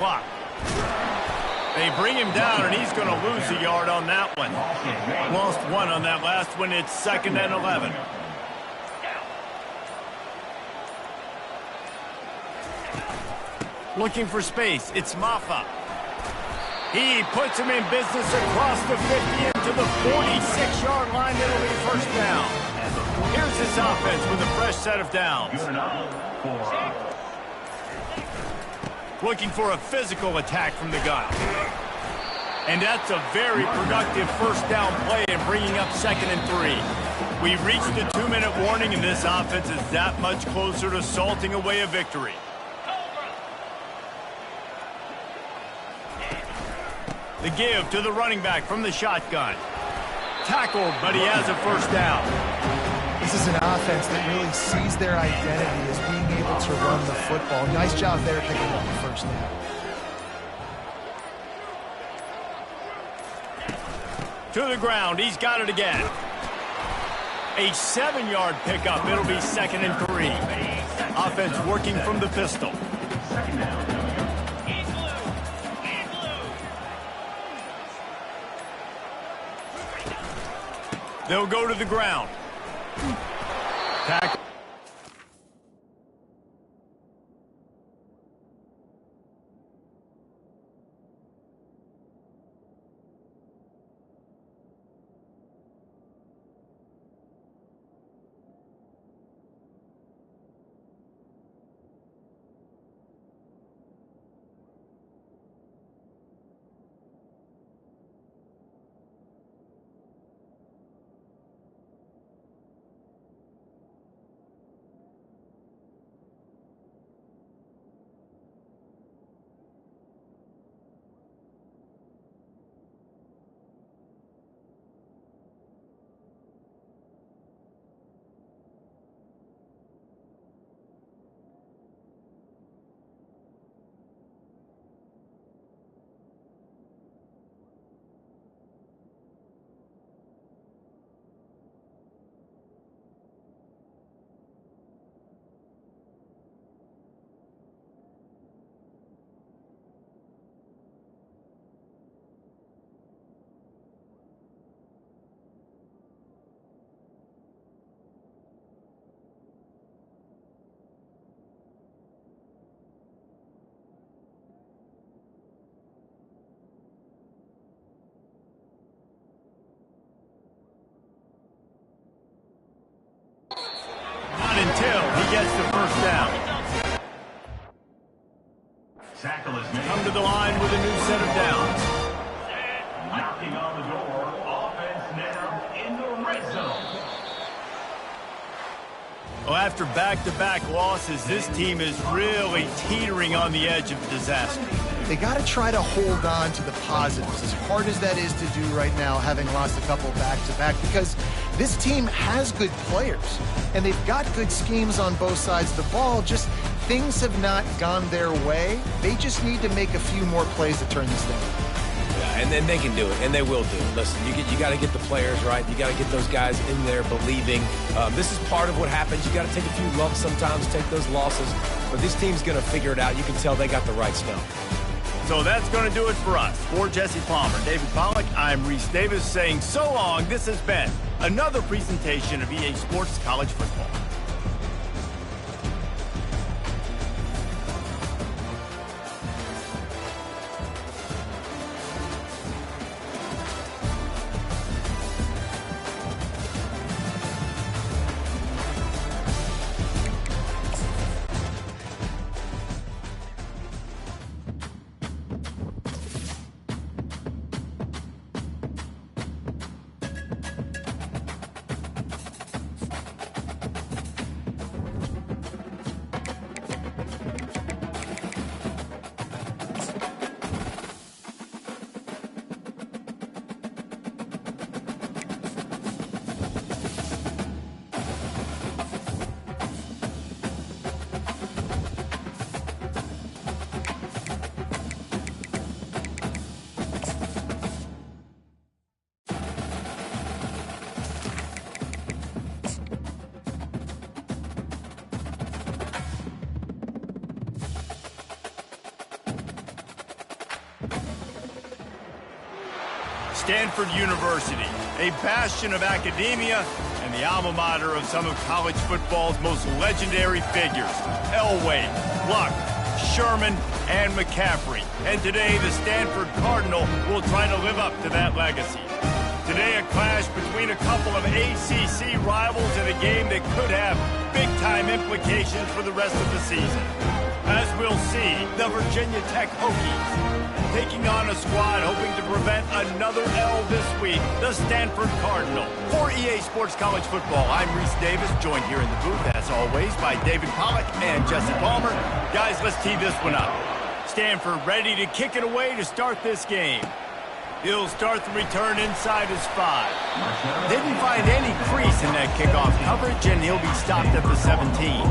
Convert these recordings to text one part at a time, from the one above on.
clock. They bring him down, and he's going to lose a yard on that one. Lost one on that last one. It's 2nd and 11. Looking for space. It's Maffa. He puts him in business across the 50 into the 46-yard line. It'll be first down. Here's this offense with a fresh set of downs. Looking for a physical attack from the gun. And that's a very productive first down play and bringing up 2nd and 3. We reached the 2-minute warning, and this offense is that much closer to salting away a victory. The give to the running back from the shotgun. Tackled, but he has a first down. This is an offense that really sees their identity as being able to run the football. Nice job there picking up the first down. To the ground. He's got it again. A 7-yard pickup. It'll be 2nd and 3. Offense working from the pistol. They'll go to the ground. Tackle. Until he gets the first down. Come to the line with a new set of downs. Knocking on the door, offense now in the red zone. Well, after back-to-back losses, this team is really teetering on the edge of disaster. They got to try to hold on to the positives, as hard as that is to do right now, having lost a couple back-to-back, because this team has good players, and they've got good schemes on both sides of the ball. Just things have not gone their way. They just need to make a few more plays to turn this thing. Yeah, and then they can do it, and they will do it. Listen, you got to get the players right. You got to get those guys in there believing. This is part of what happens. You got to take a few lumps sometimes, take those losses, but this team's going to figure it out. You can tell they got the right stuff. So that's going to do it for us. For Jesse Palmer, David Pollack, I'm Reese Davis saying so long. This has been another presentation of EA Sports College Football. Stanford University, a bastion of academia and the alma mater of some of college football's most legendary figures, Elway, Luck, Sherman, and McCaffrey. And today, the Stanford Cardinal will try to live up to that legacy. Today, a clash between a couple of ACC rivals in a game that could have big-time implications for the rest of the season. As we'll see, the Virginia Tech Hokies taking on a squad hoping to prevent another L this week, the Stanford Cardinal. For EA Sports College Football, I'm Reese Davis, joined here in the booth, as always, by David Pollack and Jesse Palmer. Guys, let's tee this one up. Stanford ready to kick it away to start this game. He'll start the return inside his 5. Didn't find any crease in that kickoff coverage, and he'll be stopped at the 17.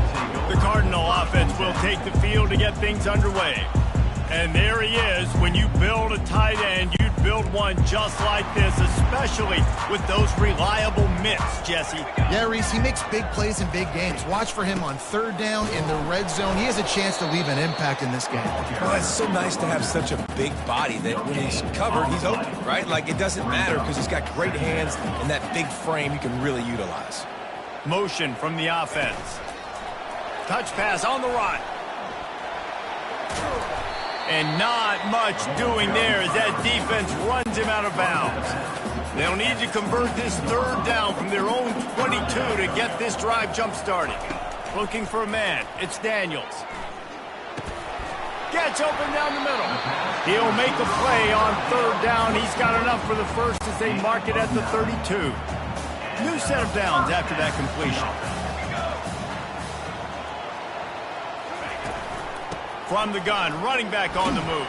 The Cardinal offense will take the field to get things underway. And there he is. When you build a tight end, you'd build one just like this, especially with those reliable mitts, Jesse. Yeah, Reese, he makes big plays in big games. Watch for him on third down in the red zone. He has a chance to leave an impact in this game. Well, it's so nice to have such a big body that when he's covered, he's open, right? Like, it doesn't matter because he's got great hands and that big frame you can really utilize. Motion from the offense. Touch pass on the right. And not much doing there as that defense runs him out of bounds. They'll need to convert this third down from their own 22 to get this drive jump-started. Looking for a man. It's Daniels. Gets open down the middle. He'll make a play on third down. He's got enough for the first as they mark it at the 32. New set of downs after that completion. From the gun, running back on the move.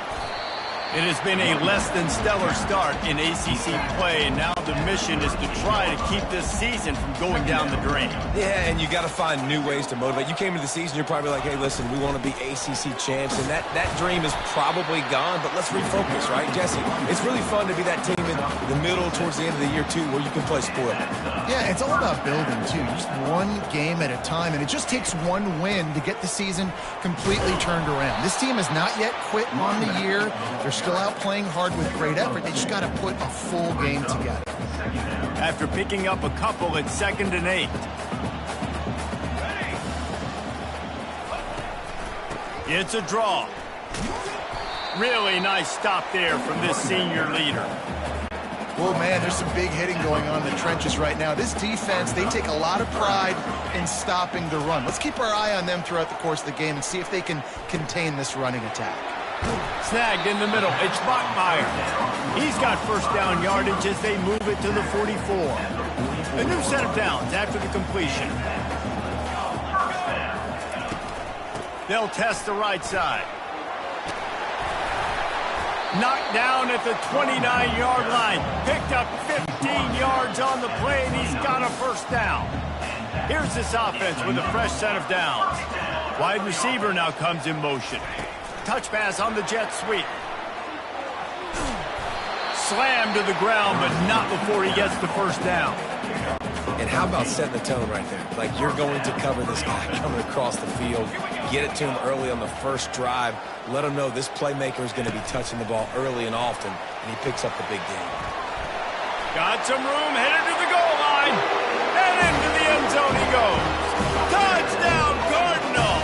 It has been a less than stellar start in ACC play, and now the mission is to try to keep this season from going down the drain. Yeah, and you got to find new ways to motivate. You came into the season, you're probably like, hey, listen, we want to be ACC champs, and that dream is probably gone, but let's refocus, right, Jesse? It's really fun to be that team in the middle towards the end of the year, too, where you can play spoiled. Yeah, it's all about building, too. Just one game at a time, and it just takes one win to get the season completely turned around. This team has not yet quit on the year. They're still out playing hard with great effort. They just got to put a full game together. After picking up a couple at 2nd and 8. It's a draw. Really nice stop there from this senior leader. Well, man, there's some big hitting going on in the trenches right now. This defense, they take a lot of pride in stopping the run. Let's keep our eye on them throughout the course of the game and see if they can contain this running attack. Snagged in the middle. It's Bachmeyer. He's got first down yardage as they move it to the 44. A new set of downs after the completion. They'll test the right side. Knocked down at the 29-yard line. Picked up 15 yards on the play, and he's got a first down. Here's this offense with a fresh set of downs. Wide receiver now comes in motion. Touch pass on the jet sweep. Slammed to the ground, but not before he gets the first down. And how about setting the tone right there? Like, you're going to cover this guy coming across the field, get it to him early on the first drive, let him know this playmaker is going to be touching the ball early and often, and he picks up the big game. Got some room, headed to the goal line, and into the end zone he goes. Touchdown, Cardinal!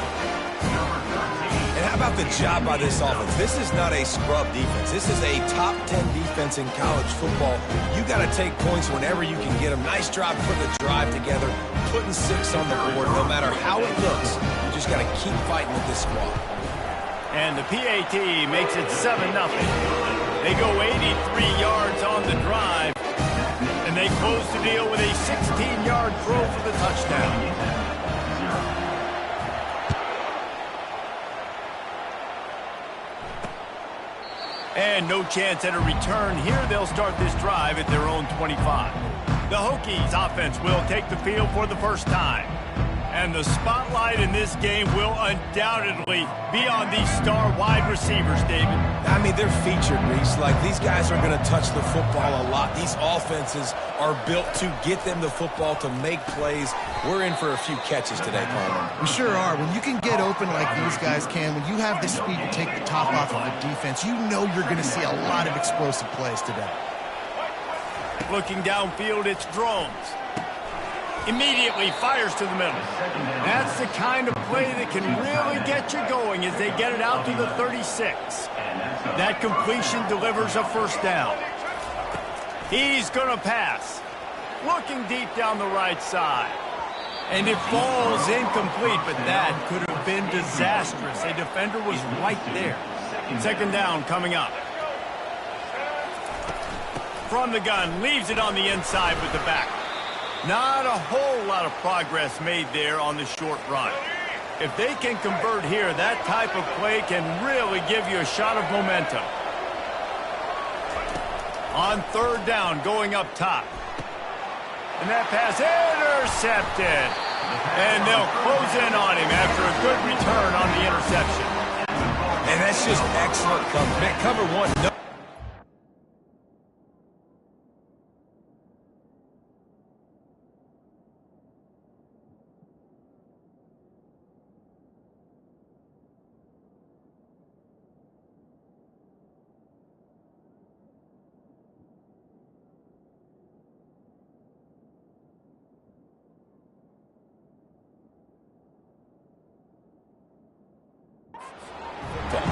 And how about the job by this offense? This is not a scrub defense. This is a top 10 defense in college football. You got to take points whenever you can get them. Nice job putting the drive together, putting 6 on the board. No matter how it looks, you just got to keep fighting with this squad. And the PAT makes it 7-0. They go 83 yards on the drive, and they close the deal with a 16-yard throw for the touchdown. And no chance at a return here. They'll start this drive at their own 25. The Hokies offense will take the field for the first time. And the spotlight in this game will undoubtedly be on these star wide receivers, David. I mean, they're featured, Reese. Like, these guys are going to touch the football a lot. These offenses are built to get them the football, to make plays. We're in for a few catches today, Palmer. We sure are. When you can get open like these guys can, when you have the speed to take the top off of a defense, you know you're going to see a lot of explosive plays today. Looking downfield, it's Drones. Immediately fires to the middle. That's the kind of play that can really get you going as they get it out to the 36. That completion delivers a first down. He's going to pass. Looking deep down the right side. And it falls incomplete, but that could have been disastrous. A defender was right there. Second down coming up. From the gun, leaves it on the inside with the back. Not a whole lot of progress made there on the short run. If they can convert here, that type of play can really give you a shot of momentum. On third down, going up top. And that pass intercepted. And they'll close in on him after a good return on the interception. And that's just excellent cover. Man, cover one. No.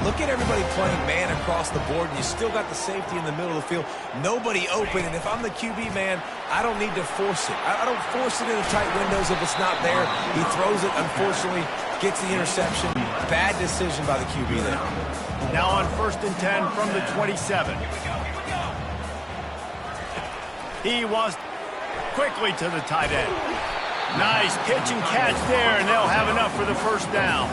Look at everybody playing man across the board, and you still got the safety in the middle of the field. Nobody open, and if I'm the QB, man, I don't need to force it. I don't force it in the tight windows if it's not there. He throws it, unfortunately, gets the interception. Bad decision by the QB there. Now on 1st and 10 from the 27. He wants quickly to the tight end. Nice pitch and catch there, and they'll have enough for the first down.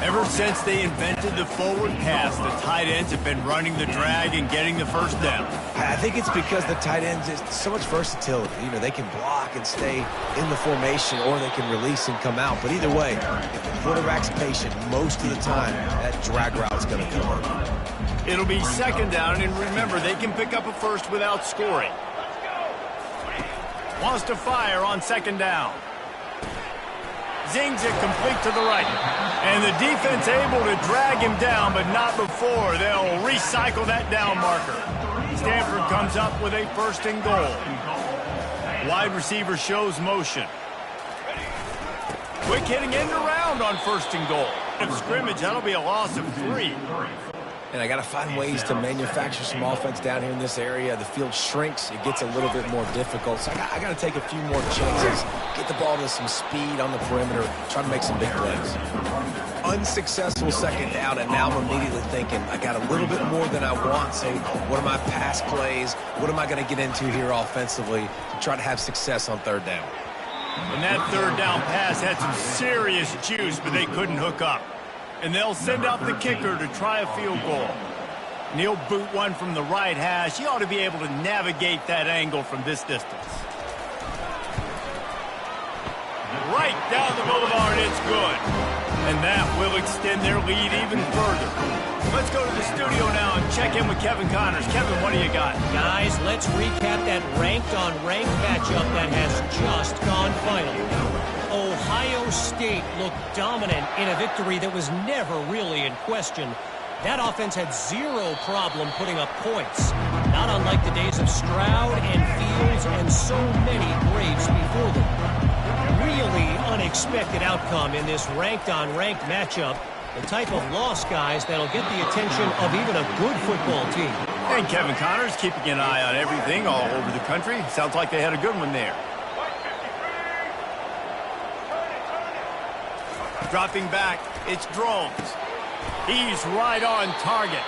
Ever since they invented the forward pass, the tight ends have been running the drag and getting the first down. I think it's because the tight ends is so much versatility. You know, they can block and stay in the formation, or they can release and come out. But either way, if the quarterback's patient, most of the time, that drag route's going to come up. It'll be second down, and remember, they can pick up a first without scoring. Wants to fire on second down. Zings it complete to the right. And the defense able to drag him down, but not before. They'll recycle that down marker. Stanford comes up with a first and goal. Wide receiver shows motion. Quick hitting end around on first and goal. Scrimmage, that'll be a loss of 3. And I got to find ways to manufacture some offense down here in this area. The field shrinks. It gets a little bit more difficult. So I got to take a few more chances, get the ball to some speed on the perimeter, try to make some big plays. Unsuccessful second down, and now I'm immediately thinking, I got a little bit more than I want. So what are my pass plays? What am I going to get into here offensively to try to have success on third down? And that third down pass had some serious juice, but they couldn't hook up. And they'll send out the kicker to try a field goal. And he'll boot one from the right hash. He ought to be able to navigate that angle from this distance. Right down the boulevard, it's good. And that will extend their lead even further. Let's go to the studio now and check in with Kevin Connors. Kevin, what do you got? Guys, let's recap that ranked-on-ranked matchup that has just gone final. Ohio State looked dominant in a victory that was never really in question. That offense had zero problem putting up points, not unlike the days of Stroud and Fields and so many Braves before them. Really unexpected outcome in this ranked-on-ranked matchup. The type of loss, guys, that'll get the attention of even a good football team. And Kevin Connors keeping an eye on everything all over the country. Sounds like they had a good one there. Dropping back, it's Drones. He's right on target.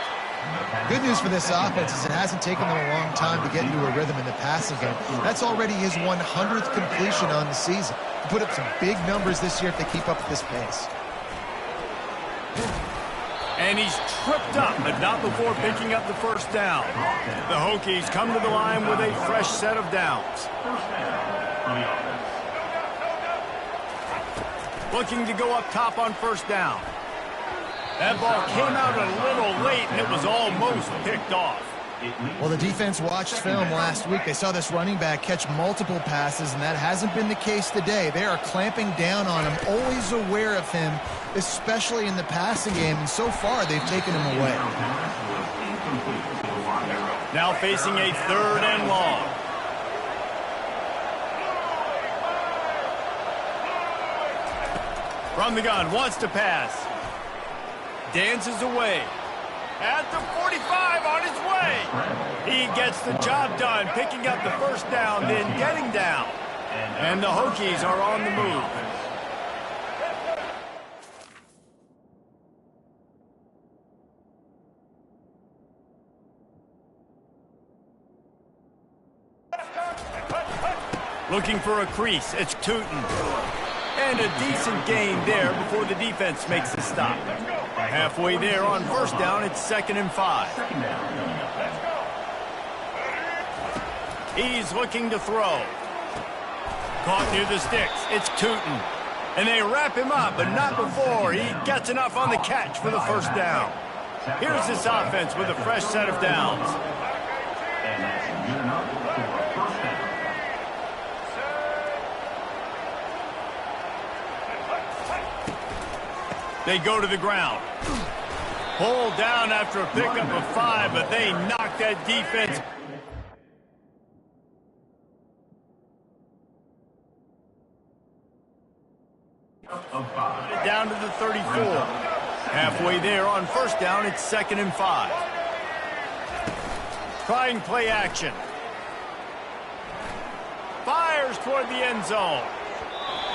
Good news for this offense is it hasn't taken them a long time to get into a rhythm in the passing game. That's already his 100th completion on the season. To put up some big numbers this year if they keep up at this pace. And he's tripped up, but not before picking up the first down. The Hokies come to the line with a fresh set of downs. Looking to go up top on first down. That ball came out a little late, and it was almost picked off. Well, the defense watched film last week. They saw this running back catch multiple passes, and that hasn't been the case today. They are clamping down on him, always aware of him, especially in the passing game, and so far they've taken him away. Now facing a third and long. From the gun, wants to pass. Dances away. At the 45, on his way. He gets the job done, picking up the first down, then getting down. And the Hokies are on the move. Looking for a crease, it's Tootin. And a decent gain there before the defense makes the stop. Halfway there on first down, it's 2nd and 5. He's looking to throw. Caught near the sticks, it's Tootin. And they wrap him up, but not before he gets enough on the catch for the first down. Here's this offense with a fresh set of downs. And that's good enough for a first down. They go to the ground. Pulled down after a pickup of 5, but they knock that defense. Down to the 34. Halfway there on first down, it's 2nd and 5. Trying play action. Fires toward the end zone.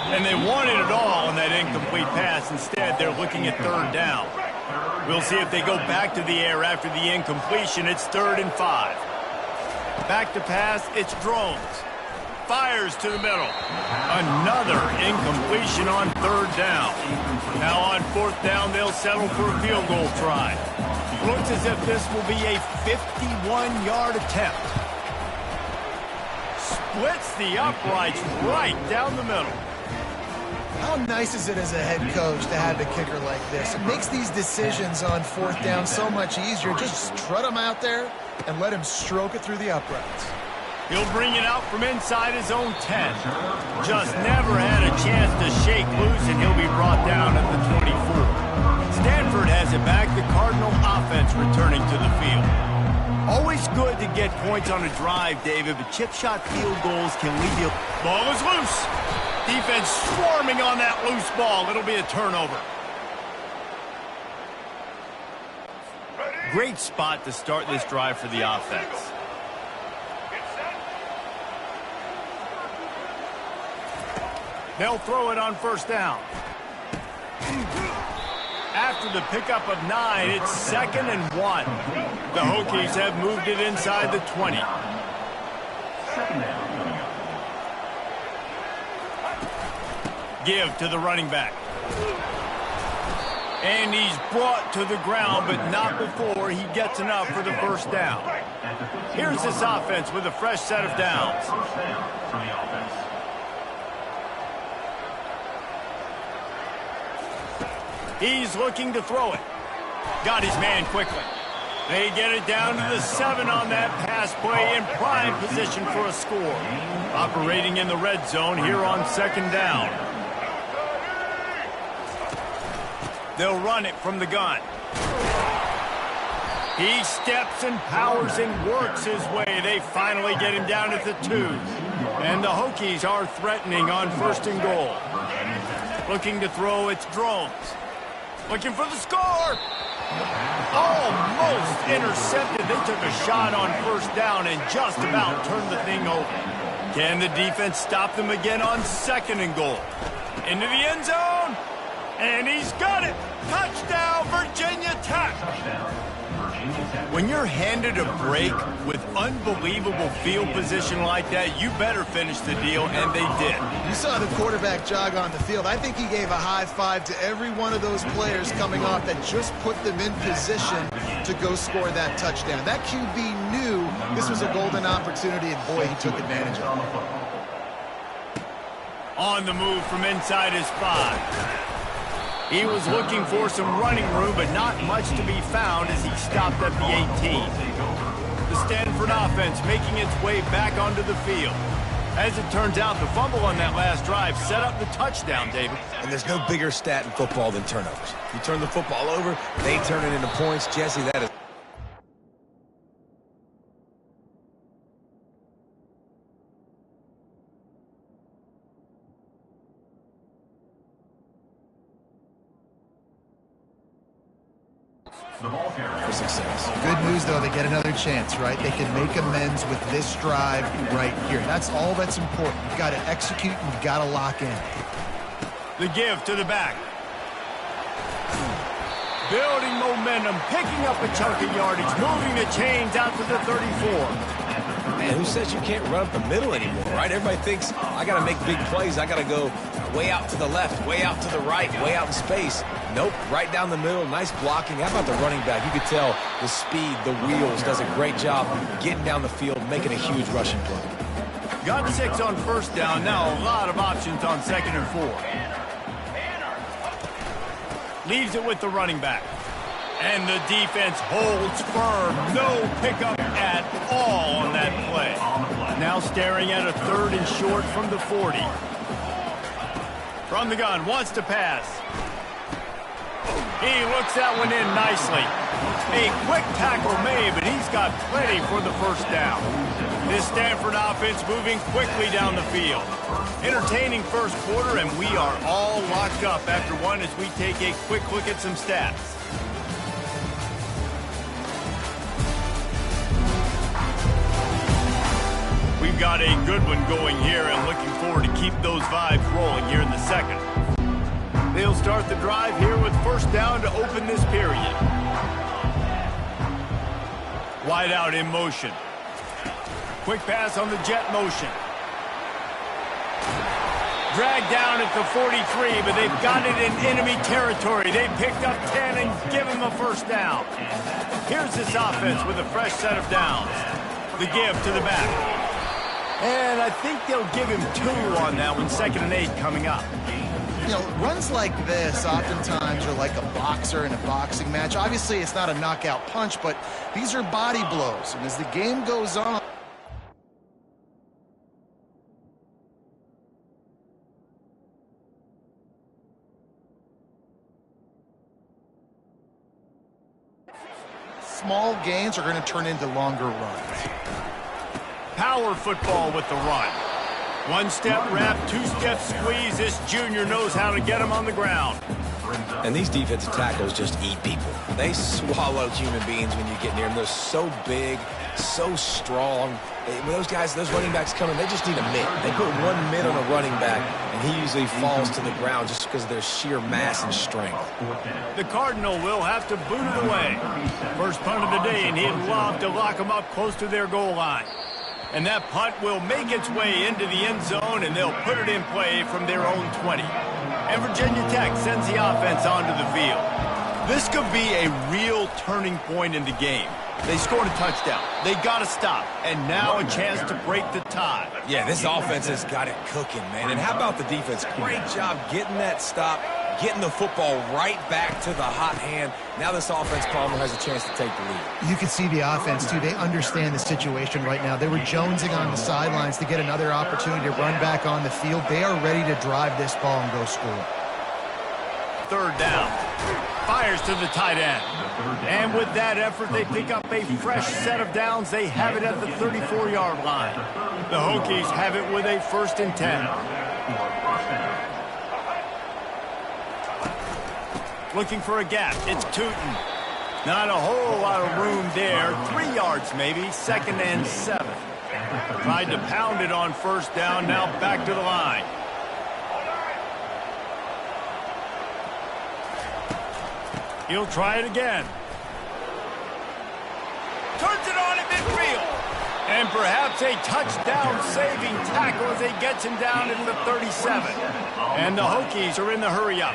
And they wanted it all on that incomplete pass. Instead, they're looking at 3rd down. We'll see if they go back to the air after the incompletion. It's 3rd and 5. Back to pass, it's Drones. Fires to the middle. Another incompletion on 3rd down. Now on 4th down, they'll settle for a field goal try. Looks as if this will be a 51-yard attempt. Splits the uprights right down the middle. How nice is it as a head coach to have a kicker like this? It makes these decisions on 4th down so much easier. Just strut him out there and let him stroke it through the uprights. He'll bring it out from inside his own 10. Just never had a chance to shake loose, and he'll be brought down at the 24. Stanford has it back. The Cardinal offense returning to the field. Always good to get points on a drive, David, but chip shot field goals can leave you. Ball is loose. Defense swarming on that loose ball. It'll be a turnover. Great spot to start this drive for the offense. They'll throw it on first down. After the pickup of 9, it's 2nd and 1. The Hokies have moved it inside the 20. Give to the running back. And he's brought to the ground, but not before he gets enough for the first down. Here's this offense with a fresh set of downs. He's looking to throw it. Got his man quickly. They get it down to the 7 on that pass play in prime position for a score. Operating in the red zone here on 2nd down. They'll run it from the gun. He steps and powers and works his way. They finally get him down at the 2. And the Hokies are threatening on 1st and goal. Looking to throw, it's Drones. Looking for the score. Almost intercepted. They took a shot on first down and just about turned the thing over. Can the defense stop them again on 2nd and goal? Into the end zone. And he's got it. Touchdown, Virginia Tech. When you're handed a break with unbelievable field position like that, you better finish the deal, and they did. You saw the quarterback jog on the field. I think he gave a high five to every one of those players coming off that just put them in position to go score that touchdown. That QB knew this was a golden opportunity, and boy, he took advantage of it. On the move from inside his 5. He was looking for some running room, but not much to be found as he stopped at the 18. The Stanford offense making its way back onto the field. As it turns out, the fumble on that last drive set up the touchdown, David. And there's no bigger stat in football than turnovers. You turn the football over, they turn it into points. Jesse, that is... for success. Good news, though, they get another chance, right? They can make amends with this drive right here. That's all that's important. You've got to execute and you've got to lock in. The give to the back. Building momentum, picking up a chunk of yardage, moving the chains out to the 34. Man, who says you can't run up the middle anymore, right? Everybody thinks, I got to make big plays. I got to go way out to the left, way out to the right, way out in space. Nope, right down the middle, nice blocking. How about the running back? You could tell the speed, the wheels, does a great job getting down the field, making a huge rushing play. Got 6 on first down, now a lot of options on 2nd and 4. Leaves it with the running back. And the defense holds firm. No pickup at all on that play. Now staring at a 3rd and short from the 40. From the gun, wants to pass. He looks that one in nicely. A quick tackle made, but he's got plenty for the first down. This Stanford offense moving quickly down the field. Entertaining first quarter, and we are all locked up after one as we take a quick look at some stats. We've got a good one going here and looking forward to keep those vibes rolling here in the second. They'll start the drive here with first down to open this period. Wide out in motion. Quick pass on the jet motion. Dragged down at the 43, but they've got it in enemy territory. They picked up 10 and give him a first down. Here's this offense with a fresh set of downs. The give to the back. And I think they'll give him 2 on that one, 2nd and 8 coming up. You know, runs like this oftentimes are like a boxer in a boxing match. Obviously, it's not a knockout punch, but these are body blows. And as the game goes on, small gains are going to turn into longer runs. Power football with the run. 1-step wrap, 2-step squeeze. This junior knows how to get him on the ground. And these defensive tackles just eat people. They swallow human beings when you get near them. They're so big, so strong. When those guys, those running backs come in, they just need a mitt. They put one mitt on a running back, and he usually falls to the ground just because of their sheer mass and strength. The Cardinal will have to boot it away. First punt of the day, and he'd love to lock them up close to their goal line. And that punt will make its way into the end zone, and they'll put it in play from their own 20. And Virginia Tech sends the offense onto the field. This could be a real turning point in the game. They scored a touchdown. They got to stop. And now a chance to break the tie. Yeah, this offense has got it cooking, man. And how about the defense? Great job getting that stop, getting the football right back to the hot hand. Now this offense, Palmer, has a chance to take the lead. You can see the offense, too. They understand the situation right now. They were jonesing on the sidelines to get another opportunity to run back on the field. They are ready to drive this ball and go score. 3rd down. Fires to the tight end. And with that effort, they pick up a fresh set of downs. They have it at the 34-yard line. The Hokies have it with a 1st and 10. Looking for a gap. It's Tootin. Not a whole lot of room there. 3 yards maybe. 2nd and 7. Tried to pound it on first down. Now back to the line. He'll try it again. Turns it on at midfield. And perhaps a touchdown-saving tackle as he gets him down at the 37. And the Hokies are in the hurry-up.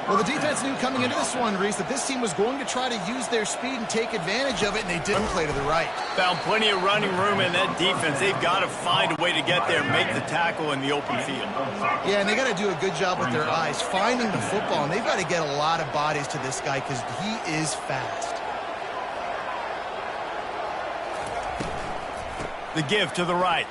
Well, the defense knew coming into this one, Reese, that this team was going to try to use their speed and take advantage of it, and they didn't play to the right. Found plenty of running room in that defense. They've got to find a way to get there and make the tackle in the open field. Yeah, and they got to do a good job with their eyes, finding the football, and they've got to get a lot of bodies to this guy because he is fast. The give to the right.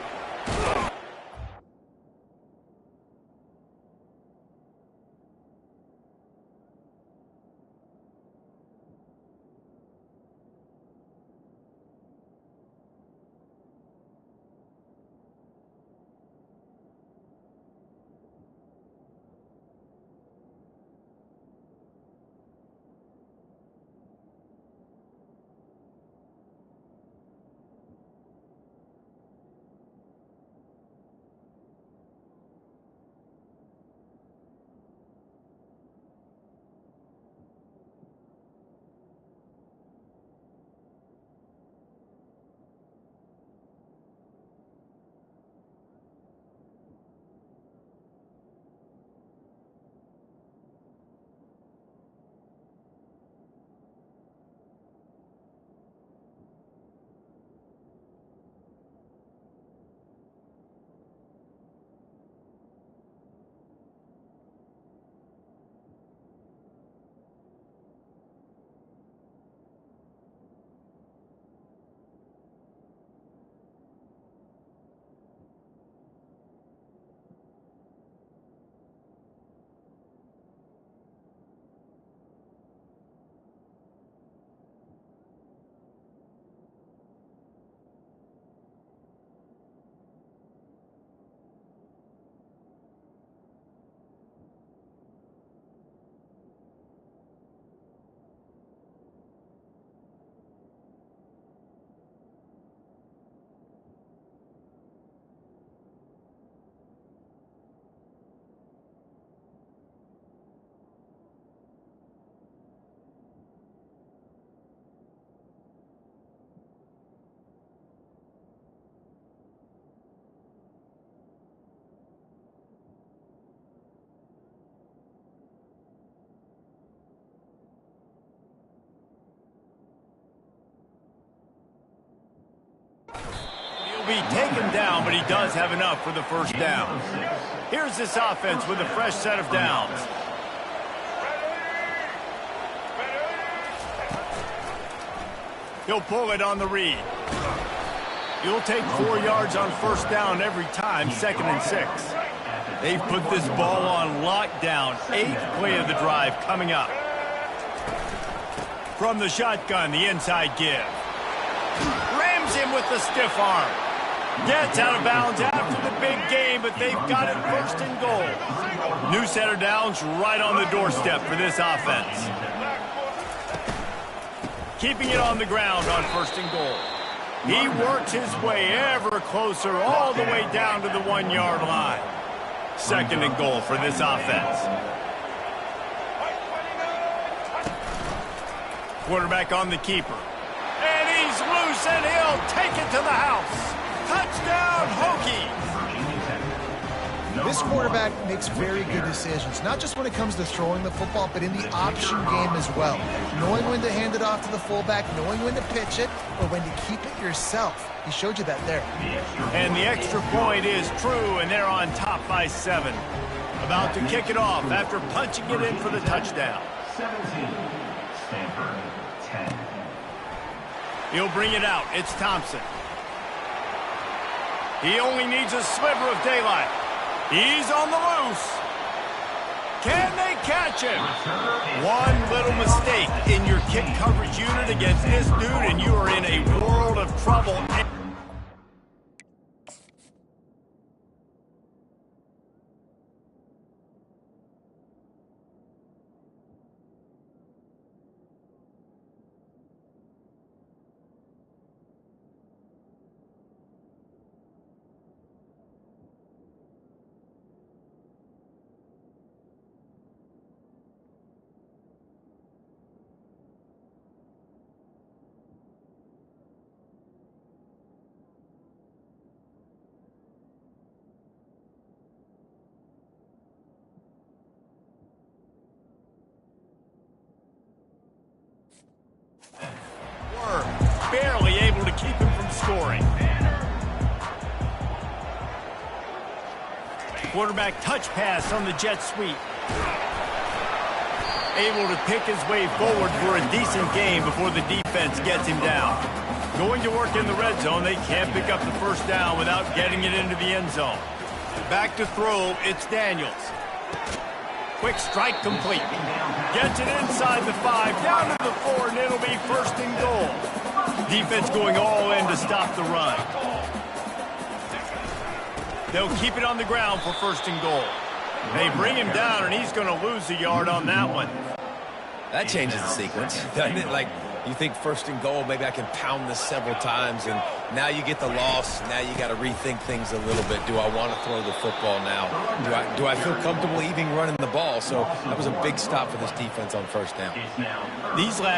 be taken down, but he does have enough for the first down. Here's this offense with a fresh set of downs. He'll pull it on the read. He'll take 4 yards on first down every time, 2nd and 6. They've put this ball on lockdown. 8th play of the drive coming up. From the shotgun, the inside give. Rams him with the stiff arm. Gets out of bounds after the big game, but they've got it 1st and goal. New set of downs right on the doorstep for this offense. Keeping it on the ground on 1st and goal. He works his way ever closer all the way down to the 1-yard line. 2nd and goal for this offense. Quarterback on the keeper. And he's loose, and he'll take it to the house. Touchdown, Hokies! This quarterback makes very good decisions, not just when it comes to throwing the football, but in the option game as well. Knowing when to hand it off to the fullback, knowing when to pitch it, or when to keep it yourself. He showed you that there. And the extra point is true, and they're on top by 7. About to kick it off after punching it in for the touchdown. 17, Stanford, 10. He'll bring it out. It's Thompson. He only needs a sliver of daylight. He's on the loose. Can they catch him? One little mistake in your kick coverage unit against this dude, and you are in a world of trouble. Barely able to keep him from scoring. Quarterback touch pass on the jet sweep. Able to pick his way forward for a decent game before the defense gets him down. Going to work in the red zone, they can't pick up the first down without getting it into the end zone. Back to throw, it's Daniels. Quick strike complete. Gets it inside the 5, down to the 4, and it'll be 1st and goal. Defense going all in to stop the run. They'll keep it on the ground for 1st and goal. They bring him down, and he's going to lose a yard on that one. That changes the sequence, doesn't it? Like, you think 1st and goal, maybe I can pound this several times, and now you get the loss. Now you got to rethink things a little bit. Do I want to throw the football now? Do I feel comfortable even running the ball? So that was a big stop for this defense on 1st down. These last